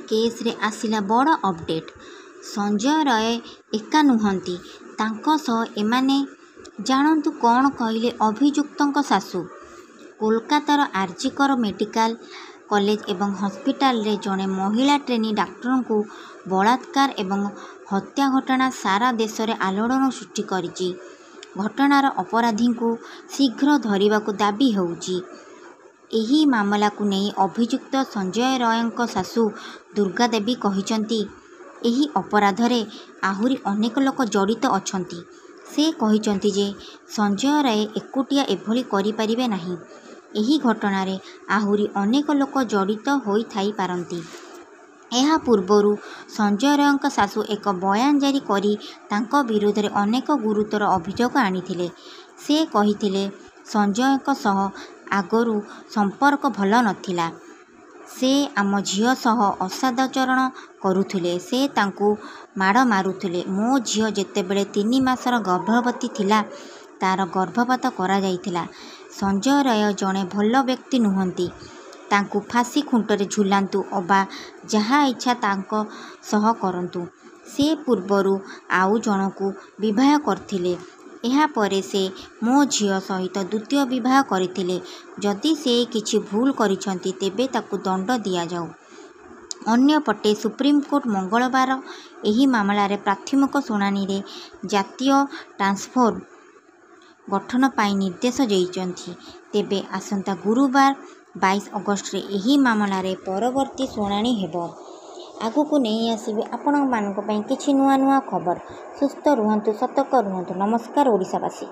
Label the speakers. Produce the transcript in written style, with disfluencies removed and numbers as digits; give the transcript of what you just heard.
Speaker 1: Case रे आसिला बड़ update. Sanjay Rai एका नुहंती, तांको सह एमाने जानतु कौन कहले अभियुक्तଙ୍କ सासू। कोलकातार आरजीकर मेडिकल कॉलेज एवं हॉस्पिटल रे जड़े महिला ट्रेनी डाक्टर को बलात्कार एवं हत्या घटना सारा देश में आलोड़न सृष्टि करिछि। घटनार अपराधी को शीघ्र धरिबा को दाबी होउछि। एही मामला को नहीं अभियुक्त संजय रायଙ୍କ सासू दुर्गा देवी कहिसंती एही अपराध रे आहुरी अनेक लोक जड़ित अछंती। से कहिसंती जे संजय राय एकुटिया एभली करि परिबे नाही। एही घटना रे आहुरी अनेक लोक जड़ित होई थाई पारंती। एहा पूर्वरु संजय रायଙ୍କ सासू एक बयान जारी करी तांको विरोध रे अनेक गुरुतर अभियोग आनिथिले। से कहिथिले संजयଙ୍କ सह आगरू संपर्क भल नथिला। से आम झियो सह असदाचरण करुथिले। से तांकू माड़ मारुथिले। मो झियो जेतेबेले 3 मासर गर्भवती थिला तार गर्भपात करा जाइथिला। संजय राय जड़े भल व्यक्ति नुहंती। तांकू फांसी खुंटरे झुलांतु अबा जहा इच्छा तांको सह करंतु। से पूर्वरु आउ जनकू विवाह करथिले। एहा परे से मो झियो सहित द्वितीय विवाह करथिले। जदि से किछि भूल करिसंती तेबे ताकू दंड दिया जाऊ। अन्य पटे सुप्रीमकोर्ट मंगलवार एही मामला रे प्राथमिक शुणानी रे जातीय टास्कफोर्स गठन पाई निर्देश देइचंती। तेबे आसंता गुरुवार 22 अगस्त रे एही मामला रे परवर्ती शुणानी हेबो। आगु को नहीं आसीबे आपण मानक पई किछि नुआ नुआ खबर। सुस्थ रुहंतु, सतर्क रुहंतु। नमस्कार ओडिशावासी।